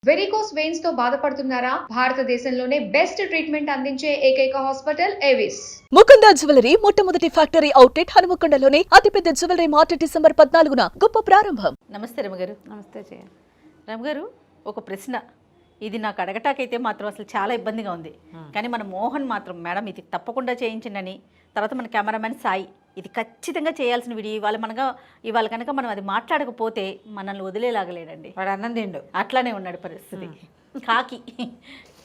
Varicose veins తో బాధపడుతున్నారా? భారతదేశంలోనే బెస్ట్ ట్రీట్మెంట్ అందించే ఏకైక హాస్పిటల్ ఏవిస్. ముకుంద జ్యువెలరీ మొట్టమొదటి ఫ్యాక్టరీ అవుట్లెట్ హనుమకొండలోనే అతిపెద్ద జ్యువెలరీ మార్ట్ డిసెంబర్ 14న గొప్ప ప్రారంభం. నమస్తే రమగారు. నమస్తే జయ. రమగారు, ఒక ప్రశ్న. ఇది నాకు అడగటాకైతే మాత్రం అసలు చాలా ఇబ్బందిగా ఉంది. కానీ మన మోహన్ మాత్రం మేడం ఇది తప్పకుండా చేయించండి, తర్వాత మన కెమెరామెన్ సాయి ఇది ఖచ్చితంగా చేయాల్సిన వీడియో ఇవాళ కనుక మనం అది మాట్లాడకపోతే మనల్ని వదిలేలాగలేడండి. వాడు అన్నం తిండు, అట్లానే ఉన్నాడు పరిస్థితి.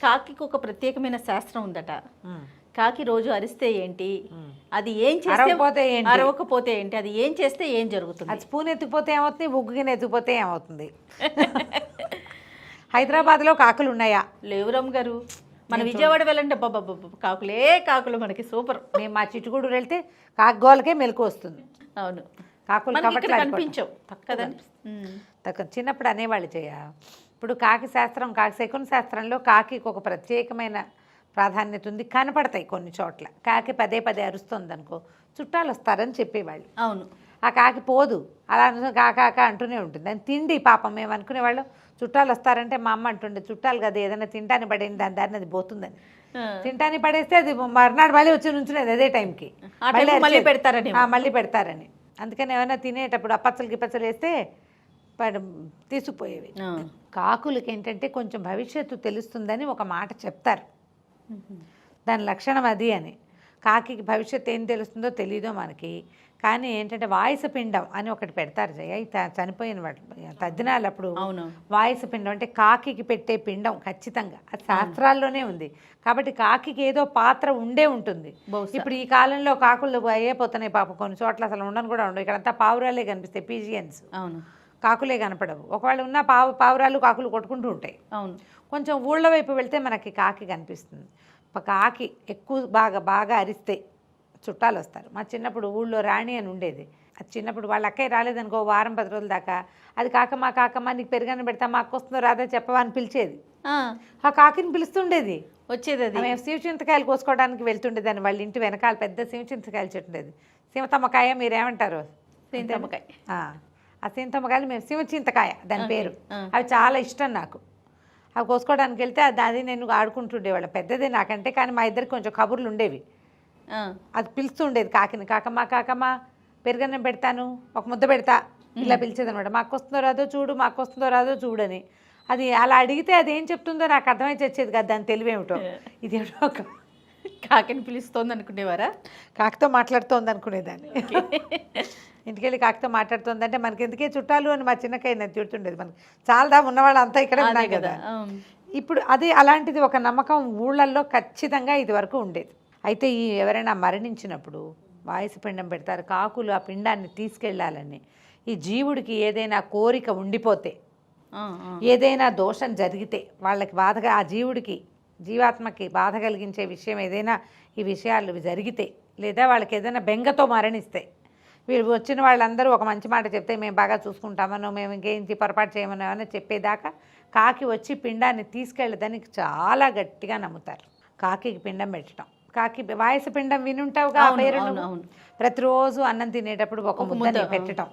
కాకి ఒక ప్రత్యేకమైన శాస్త్రం ఉందట. కాకి రోజు అరిస్తే ఏంటి, అది ఏం చేస్తే అరవకపోతే ఏంటి, అది ఏం చేస్తే ఏం జరుగుతుంది? అది స్పూన్ ఎత్తుకుపోతే ఏమవుతుంది, బుగ్గుగిన ఎత్తుకుపోతే ఏమవుతుంది? హైదరాబాద్లో కాకులు ఉన్నాయా? లేవు రమ్ గారు. మన విజయవాడ వెళ్ళండి, కాకులే కాకులు మనకి సూపర్. మేము మా చిట్టుగూడు వెళ్తే కాకుగోలకే మెలకు వస్తుంది. అవును, కాకులు కనిపించవు తక్కువ. చిన్నప్పుడు అనేవాళ్ళు చేయ. ఇప్పుడు కాకి శాస్త్రం, కాకి శకున శాస్త్రంలో కాకి ఒక ప్రత్యేకమైన ప్రాధాన్యత ఉంది. కనపడతాయి కొన్ని చోట్ల. కాకి పదే పదే అరుస్తుంది అనుకో, చుట్టాలు వస్తారని చెప్పేవాళ్ళు. అవును, ఆ కాకి పోదు, అలా కాక అంటూనే ఉంటుంది. అని తిండి పాపం మేము అనుకునేవాళ్ళం, చుట్టాలు వస్తారంటే మా అమ్మ అంటుండే చుట్టాలు కదా ఏదైనా తింటాని పడేది దాని దారిని అది పోతుందని. తింటాని పడేస్తే అది మర్నాడు మళ్ళీ వచ్చి నుంచునేది అదే టైంకి, మళ్ళీ పెడతారని. అందుకని ఏమైనా తినేటప్పుడు అప్పచ్చలు గిప్పచ్చలు వేస్తే తీసుకుపోయేవి. కాకులకి ఏంటంటే కొంచెం భవిష్యత్తు తెలుస్తుందని ఒక మాట చెప్తారు. దాని లక్షణం అది అని. కాకి భవిష్యత్తు ఏం తెలుస్తుందో తెలీదో మనకి, కానీ ఏంటంటే వాయస పిండం అని ఒకటి పెడతారు జయ. చనిపోయిన వాడు తద్దినాలప్పుడు వాయస పిండం అంటే కాకి పెట్టే పిండం ఖచ్చితంగా అది శాస్త్రాల్లోనే ఉంది. కాబట్టి కాకి ఏదో పాత్ర ఉండే ఉంటుంది. ఇప్పుడు ఈ కాలంలో కాకులు అయిపోతున్నాయి పాపం, కొన్ని చోట్ల అసలు ఉండను కూడా ఉండవు. ఇక్కడంతా పావురాలే కనిపిస్తాయి, పీజియన్స్. అవును, కాకులే కనపడవు. ఒకవేళ ఉన్న పావురాలు కాకులు కొట్టుకుంటూ ఉంటాయి. అవును, కొంచెం ఊళ్ళ వైపు వెళ్తే మనకి కాకి కనిపిస్తుంది. కాకి ఎక్కువ బాగా అరిస్తే చుట్టాలు వస్తారు. మా చిన్నప్పుడు ఊళ్ళో రాణి అని ఉండేది. అది చిన్నప్పుడు వాళ్ళ అక్కయ్య రాలేదనుకో వారం 10 రోజుల దాకా, అది కాకమ్మ నీకు పెరుగన్న పెడతా, మా అక్క వస్తుందో రాదా చెప్పవా అని పిలిచేది. ఆ కాకిని పిలుస్తుండేది, వచ్చేది. అది మేము శివచింతకాయలు కోసుకోవడానికి వెళ్తుండేదాన్ని. వాళ్ళ ఇంటి వెనకాల పెద్ద శివచింతకాయలు చెట్టు ఉండేది. శివతమ్మకాయ మీరేమంటారు? సింతమ్మకాయ. ఆ సింతమ్మకాయలు మేము శివచింతకాయ దాని పేరు. అవి చాలా ఇష్టం నాకు. అవి కోసుకోవడానికి వెళ్తే అది నేను ఆడుకుంటుండేవాళ్ళం. పెద్దదే నాకంటే, కానీ మా ఇద్దరికి కొంచెం కబుర్లు ఉండేవి. అది పిలుస్తుండేది కాకిని, కాకమ్మ పెరుగన్నం పెడతాను, ఒక ముద్ద పెడతా, ఇలా పిలిచేది అనమాట. మాకు వస్తుందో రాదో చూడని. అది అలా అడిగితే అది ఏం చెప్తుందో నాకు అర్థమై వచ్చేది కదా దాని తెలివేమిటో. ఇదేమిటో కాకిని పిలుస్తోంది అనుకునేవారా? కాకితో మాట్లాడుతోంది అనుకునేదాన్ని. ఇంటికెళ్ళి కాకితో మాట్లాడుతుందంటే మనకి ఎందుకే చుట్టాలు అని మా చిన్నకై నేను తిడుతుండేది. మనకి చాలా ఉన్నవాళ్ళు అంతా ఇక్కడ ఉన్నాయి కదా. ఇప్పుడు అది అలాంటిది ఒక నమ్మకం ఊళ్ళల్లో ఖచ్చితంగా ఇది వరకు ఉండేది. అయితే ఎవరైనా మరణించినప్పుడు వాయసు పిండం పెడతారు. కాకులు ఆ పిండాన్ని తీసుకెళ్ళాలని. ఈ జీవుడికి ఏదైనా కోరిక ఉండిపోతే, ఏదైనా దోషం జరిగితే, వాళ్ళకి బాధగా ఆ జీవాత్మకి బాధ కలిగించే విషయం ఏదైనా ఈ విషయాలు జరిగితే, లేదా వాళ్ళకి ఏదైనా బెంగతో మరణిస్తాయి, వీళ్ళు వచ్చిన వాళ్ళందరూ ఒక మంచి మాట చెప్తే మేము బాగా చూసుకుంటామనో, మేము ఇంకేంటి పొరపాటు చేయమనో అని చెప్పేదాకా కాకి వచ్చి పిండాన్ని తీసుకెళ్ళడానికి చాలా గట్టిగా నమ్ముతారు. కాకి పిండం పెట్టడం, కాకి వాయసు పిండం వినుంటావుగా పేరు. ప్రతిరోజు అన్నం తినేటప్పుడు ఒక ముద్దని పెట్టడం,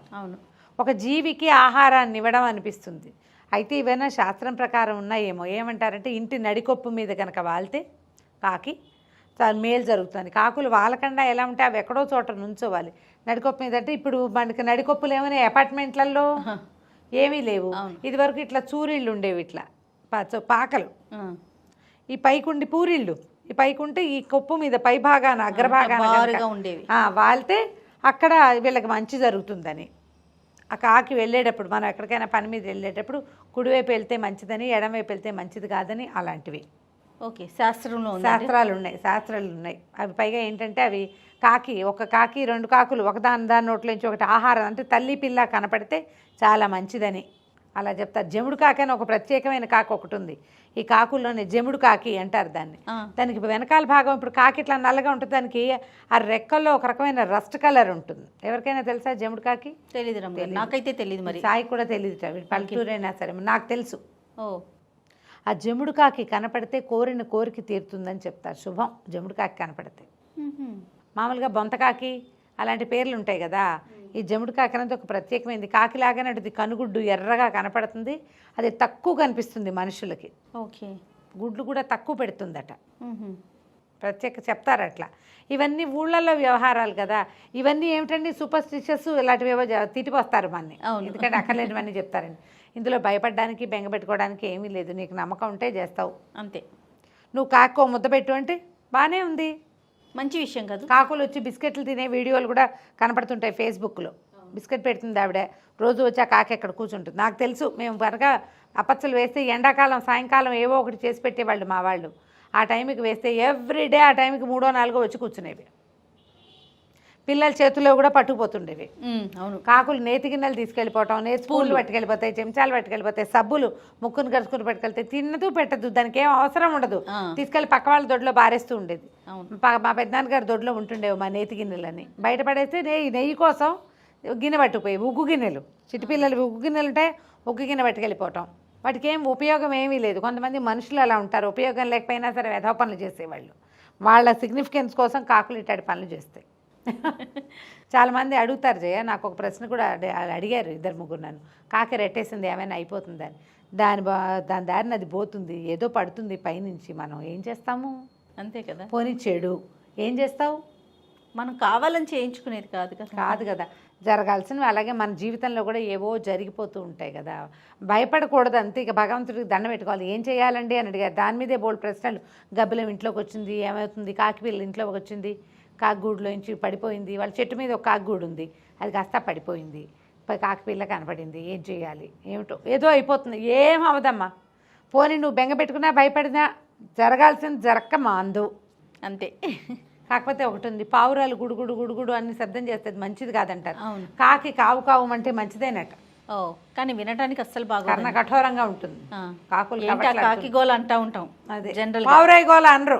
ఒక జీవికి ఆహారాన్ని ఇవ్వడం అనిపిస్తుంది. అయితే ఇవైనా శాస్త్రం ప్రకారం ఉన్నాయేమో. ఏమంటారంటే ఇంటి నడికొప్పు మీద కనుక వాళ్తే కాకి మేలు జరుగుతుంది. కాకులు వాలకుండా ఎలా ఉంటే అవి ఎక్కడో చోట నుంచోవాలి. నడికొప్పు మీద అంటే ఇప్పుడు మనకి నడికొప్పులు ఏమైనా అపార్ట్మెంట్లలో ఏమీ లేవు. ఇది వరకు ఇట్లా చూరిళ్ళు ఉండేవి, ఇట్లా పాకలు, ఈ పైకుండి పూరిళ్ళు, ఈ పైకుంటే ఈ కొప్పు మీద పై భాగాన అగ్రభాగాన ఉండేవి. వాళ్తే అక్కడ వీళ్ళకి మంచి జరుగుతుందని. ఆ కాకి వెళ్ళేటప్పుడు మనం ఎక్కడికైనా పని మీద వెళ్ళేటప్పుడు కుడివైపు వెళ్తే మంచిదని, ఎడమవైపు వెళ్తే మంచిది కాదని, అలాంటివి ఓకే శాస్త్రాలు ఉన్నాయి. అవి పైగా ఏంటంటే అవి ఒక కాకి 2 కాకులు ఒకదాని నోట్లోంచి ఒకటి ఆహారం అంటే తల్లి పిల్ల కనపడితే చాలా మంచిదని అలా చెప్తారు. జముడు కాకి అని ఒక ప్రత్యేకమైన కాకి ఒకటి ఉంది. ఈ కాకుల్లోనే జముడు కాకి అంటారు దాన్ని. దానికి వెనకాల భాగం ఇప్పుడు కాకి ఇట్లా నల్లగా ఉంటుంది, దానికి ఆ రెక్కల్లో ఒక రకమైన రస్ట్ కలర్ ఉంటుంది. ఎవరికైనా తెలుసా జముడు కాకి? తెలియదు, నాకైతే తెలియదు. మరి సాయి కూడా తెలియదు, పల్లెటూరైనా సరే నాకు తెలుసు. ఆ జముడు కాకి కనపడితే కోరిన కోరిక తీరుతుందని చెప్తారు. శుభం జముడు కాకి కనపడితే. మామూలుగా బొంతకాకి అలాంటి పేర్లు ఉంటాయి కదా, ఈ జముడు కాకి అనేది ఒక ప్రత్యేకమైనది. కాకిలాగానే అది కనుగుడ్డు ఎర్రగా కనపడుతుంది, అది తక్కువ కనిపిస్తుంది మనుషులకి. ఓకే. గుడ్లు కూడా తక్కువ పెడుతుందట, ప్రత్యేక చెప్తారు అట్లా. ఇవన్నీ ఊళ్ళల్లో వ్యవహారాలు కదా, ఇవన్నీ ఏమిటండి సూపర్ స్టిషియస్ ఇలాంటివి ఏవో తిట్టిపోస్తారు మనని, ఎందుకంటే అక్కర్లేనివన్నీ చెప్తారండి. ఇందులో భయపడడానికి బెంగపెట్టుకోవడానికి ఏమీ లేదు. నీకు నమ్మకం ఉంటే చేస్తావు అంతే. నువ్వు కాకో ముద్ద పెట్టు అంటే బాగానే ఉంది, మంచి విషయం కాదు. కాకులు వచ్చి బిస్కెట్లు తినే వీడియోలు కూడా కనపడుతుంటాయి ఫేస్బుక్లో. బిస్కెట్ పెడుతుంది ఆవిడ, రోజు వచ్చి ఆ కాకి ఎక్కడ కూర్చుంటుంది. నాకు తెలుసు, మేము త్వరగా అపచ్చలు వేస్తే ఎండాకాలం సాయంకాలం ఏవో ఒకటి చేసి పెట్టేవాళ్ళు మా వాళ్ళు. ఆ టైంకి వేస్తే ఎవ్రీడే ఆ టైంకి 3 or 4 వచ్చి కూర్చునేవి. పిల్లల చేతుల్లో కూడా పట్టుకుపోతుండేవి. అవును. కాకులు నేతి గిన్నెలు తీసుకెళ్ళిపోవటం, స్పూన్లు పట్టుకెళ్ళిపోతాయి, చెంచాలు పట్టుకెళ్ళిపోతాయి, సబ్బులు ముక్కును గడుచుకుని పట్టుకెళ్తాయి. తిన్నదు పెట్టదు, దానికి ఏం అవసరం ఉండదు, తీసుకెళ్ళి పక్క వాళ్ళ దొడ్లో బారేస్తూ ఉండేది. మా పెద్దనాన్నగారి దొడ్లో ఉంటుండేవి మా నేతి గిన్నెలని. బయటపడేస్తే నెయ్యి కోసం గిన్నె పట్టుకుపోయి, ఉగ్గు గిన్నెలు, చిట్టుపిల్లలు ఉగ్గు గిన్నెలు ఉంటాయి, ఉగ్గు గిన్నె పట్టుకెళ్ళిపోవటం. వాటికి ఏం ఉపయోగం ఏమీ లేదు. కొంతమంది మనుషులు అలా ఉంటారు, ఉపయోగం లేకపోయినా సరే వెధవ పనులు చేసేవాళ్ళు. వాళ్ళ సిగ్నిఫికెన్స్ కోసం కాకులు ఇట్లాంటి పనులు చేస్తాయి. చాలామంది అడుగుతారు జయ, నాకు ఒక ప్రశ్న కూడా అడిగారు 2-3 నన్ను, కాకి రెట్టేసింది ఏమైనా అయిపోతుందని. దాని దారిని అది పోతుంది, ఏదో పడుతుంది పైనుంచి, మనం ఏం చేస్తాము? అంతే కదా. పోనీ చెడు ఏం చేస్తావు? మనం కావాలని చేయించుకునేది కాదు కదా. జరగాల్సినవి అలాగే మన జీవితంలో కూడా ఏవో జరిగిపోతూ ఉంటాయి కదా, భయపడకూడదు అంతే. ఇక భగవంతుడికి దండం పెట్టుకోవాలి. ఏం చేయాలండి అని అడిగారు, దాని మీదే బోల్డ్ ప్రశ్నలు. గబ్బిలం ఇంట్లోకి వచ్చింది ఏమవుతుంది, కాకి పిల్ల ఇంట్లోకి వచ్చింది, కాకిగూడులోంచి పడిపోయింది, వాళ్ళ చెట్టు మీద ఒక కాకిగూడు ఉంది, అది కాస్త పడిపోయింది, కాకిపిల్ల కనపడింది, ఏం చేయాలి, ఏమిటో ఏదో అయిపోతుంది. ఏం అవదమ్మా, పోనీ నువ్వు బెంగ పెట్టుకున్నా భయపడినా జరగాల్సింది జరక్క మాందు అంతే. కాకపోతే ఒకటి ఉంది, పావురాలు గుడుగుడు గుడుగుడు అని శబ్దం చేస్తుంది, మంచిది కాదంటారు. కాకి కావు కావు అంటే మంచిదేనట. కానీ వినడానికి అస్సలు బాగా కర్ణ కఠోరంగా ఉంటుంది. కాకులు కాకి గోల అంటా ఉంటాం, అదే జనరల్ పావురాయి గోల అనరు,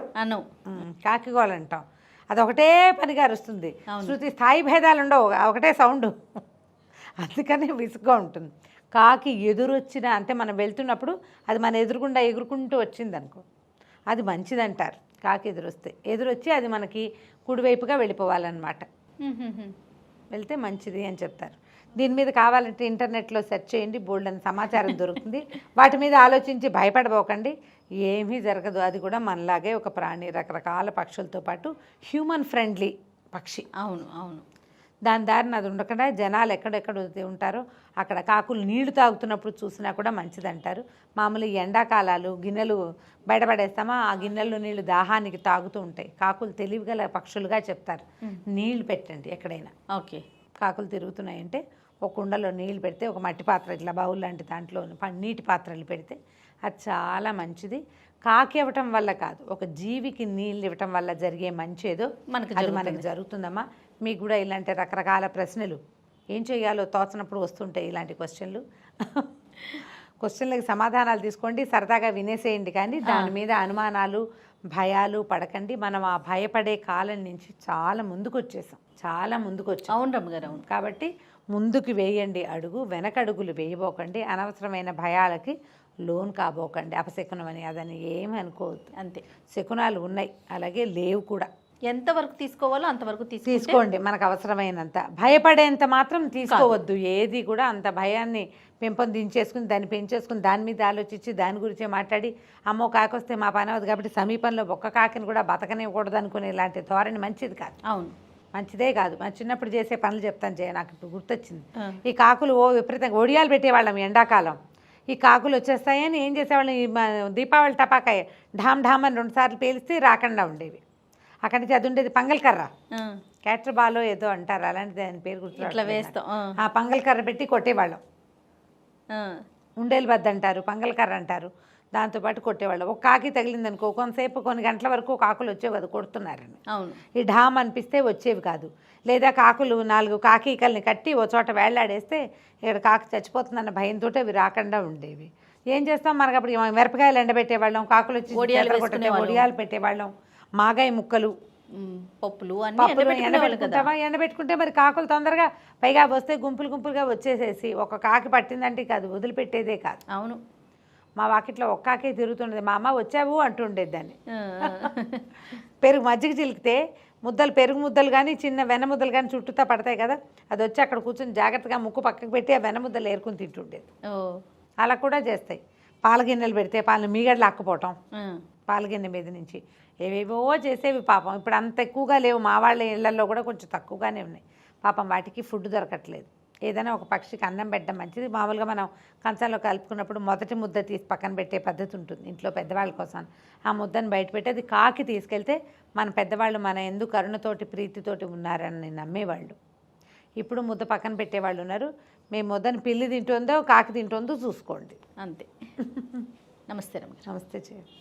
కాకి గోల అంటాం. అదొకటే పనిగా అరుస్తుంది, శృతి స్థాయి భేదాలు ఉండవు, ఒకటే సౌండ్, అందుకని విసుగ్గా ఉంటుంది. కాకి ఎదురొచ్చిన అంటే మనం వెళ్తున్నప్పుడు అది మన ఎదురుగుండా ఎగురుకుంటూ వచ్చింది అనుకో, అది మంచిదంటారు. కాకి ఎదురొచ్చి అది మనకి కుడివైపుగా వెళ్ళిపోవాలన్నమాట, వెళ్తే మంచిది అని చెప్తారు. దీని మీద కావాలంటే ఇంటర్నెట్లో సెర్చ్ చేయండి, బోల్డ్ అని సమాచారం దొరుకుతుంది. వాటి మీద ఆలోచించి భయపడబోకండి, ఏమీ జరగదు. అది కూడా మనలాగే ఒక ప్రాణి, రకరకాల పక్షులతో పాటు హ్యూమన్ ఫ్రెండ్లీ పక్షి. అవును అవును. దాని దారిని అది ఉండకుండా జనాలు ఎక్కడెక్కడ ఉంటారో అక్కడ కాకులు నీళ్లు తాగుతున్నప్పుడు చూసినా కూడా మంచిదంటారు. మామూలు ఎండాకాలాలు గిన్నెలు బయటపడేస్తామా, ఆ గిన్నెల్లో నీళ్లు దాహానికి తాగుతూ ఉంటాయి. కాకులు తెలివిగల పక్షులుగా చెప్తారు. నీళ్లు పెట్టండి ఎక్కడైనా. ఓకే. కాకులు తిరుగుతున్నాయంటే ఒక కుండలో నీళ్ళు పెడితే, ఒక మట్టి పాత్ర ఇట్లా బౌల్ లాంటి దాంట్లో నీటి పాత్రలు పెడితే అది చాలా మంచిది. కాకి ఇవ్వటం వల్ల కాదు, ఒక జీవికి నీళ్ళు ఇవ్వటం వల్ల జరిగే మంచి ఏదో అది మనకు జరుగుతుందమ్మా. మీకు కూడా ఇలాంటి రకరకాల ప్రశ్నలు ఏం చేయాలో తోచనప్పుడు వస్తుంటాయి ఇలాంటి క్వశ్చన్లకి సమాధానాలు తీసుకోండి, సరదాగా వినేసేయండి, కానీ దాని మీద అనుమానాలు భయాలు పడకండి. మనం ఆ భయపడే కాలం నుంచి చాలా ముందుకు వచ్చేసాం. అవును రమ్మగారు, అవును. కాబట్టి ముందుకు వేయండి అడుగు, వెనకడుగులు వేయబోకండి, అనవసరమైన భయాలకి లోన్ కాబోకండి. అపశకునం అని అదని ఏమి అనుకోవద్దు, అంతే. శకునాలు ఉన్నాయి, అలాగే లేవు కూడా. ఎంతవరకు తీసుకోవాలో అంతవరకు తీసుకోండి, మనకు అవసరమైనంత. భయపడేంత మాత్రం తీసుకోవద్దు ఏది కూడా. అంత భయాన్ని పెంపొందించేసుకుని దాన్ని పెంచేసుకుని దాని మీద ఆలోచించి దాని గురించే మాట్లాడి అమ్మో కాకి వస్తే మా పని అవుతుంది కాబట్టి సమీపంలో ఒక్క కాకిని కూడా బతకనివ్వకూడదు అనుకునే ఇలాంటి ధోరణి మంచిది కాదు. అవును, మంచిదే కాదు. మా చిన్నప్పుడు చేసే పనులు చెప్తాను జయ, నాకు ఇప్పుడు గుర్తొచ్చింది. ఈ కాకులు విపరీతంగా ఒడియాలు పెట్టేవాళ్ళం ఎండాకాలం. ఈ కాకులు వచ్చేస్తాయని ఏం చేసేవాళ్ళం, ఈ దీపావళి టపాకాయ ఢామ్ ఢామ్ అని 2 సార్లు పేలిస్తే రాకుండా ఉండేవి. అక్కడి నుంచి అది ఉండేది పంగల్కర్ర, క్యాటర్ బాలో ఏదో అంటారు, అలాంటిది దాని పేరు గుర్తు. ఆ పంగల్కర్ర పెట్టి కొట్టేవాళ్ళం. ఉండేలు బద్ద అంటారు, పంగల్కర్ర అంటారు, దాంతోపాటు కొట్టేవాళ్ళం. ఒక కాకి తగిలిందనుకో కొంతసేపు కొన్ని గంటల వరకు కాకులు వచ్చేవి, అది కొడుతున్నారని. ఈ ఢామ్ అనిపిస్తే వచ్చేవి కాదు. లేదా కాకులు 4 కాకీకల్ని కట్టి ఓ చోట వేళ్లాడేస్తే ఇక్కడ కాకి చచ్చిపోతుందన్న భయంతో అవి రాకుండా ఉండేవి. ఏం చేస్తాం, మనకు అప్పుడు మిరపకాయలు ఎండబెట్టేవాళ్ళం, కాకులు వచ్చి ఒడియాలు పెట్టేవాళ్ళం, మాగాయ ముక్కలు, పప్పులు ఎండబెట్టుకుంటే మరి కాకులు తొందరగా పైగా వస్తే గుంపులుగా వచ్చేసేసి ఒక కాకి పట్టిందంటే కాదు వదిలిపెట్టేదే కాదు. అవును, మా వాకిట్లో ఒక్కాకే తిరుగుతుండేది, మా అమ్మ వచ్చావు అంటుండేది దాన్ని. ఆ. పెరుగు మజ్జిగ చిలికితే ముద్దలు, పెరుగు ముద్దలు కానీ చిన్న వెన్న ముద్దలు కానీ చుట్టూతా పడతాయి కదా, అది వచ్చి అక్కడ కూర్చొని జాగ్రత్తగా ముక్కు పక్కకు పెట్టి ఆ వెన్న ముద్దలు ఏరుకుని తింటుండేది. ఓ. అలా కూడా చేస్తాయి. పాలగిన్నెలు పెడితే పాలు మీగడలు లాక్కుపోవటం ఆ. పాలగిన్నె మీద నుంచి ఏవేవో చేసేవి పాపం. ఇప్పుడు అంత ఎక్కువగా లేవు, మా వాళ్ళ ఇళ్లలో కూడా కొంచెం తక్కువగానే ఉన్నాయి పాపం. వాటికి ఫుడ్ దొరకట్లేదు. ఏదైనా ఒక పక్షికి అన్నం పెట్టడం మంచిది. మామూలుగా మనం కంచంలో కలుపుకున్నప్పుడు మొదటి ముద్ద తీసి పక్కన పెట్టే పద్ధతి ఉంటుంది ఇంట్లో పెద్దవాళ్ళ కోసం. ఆ ముద్దను బయట పెట్టి అది కాకి తీసుకెళ్తే మన పెద్దవాళ్ళు మన ఎందుకు కరుణతోటి ప్రీతితోటి ఉన్నారని నమ్మేవాళ్ళు. ఇప్పుడు ముద్ద పక్కన పెట్టేవాళ్ళు ఉన్నారు. మేము ముద్దను పిల్లి తింటుందో కాకి తింటుందో చూసుకోండి. అంతే. నమస్తే రమ్య. నమస్తే చేయండి.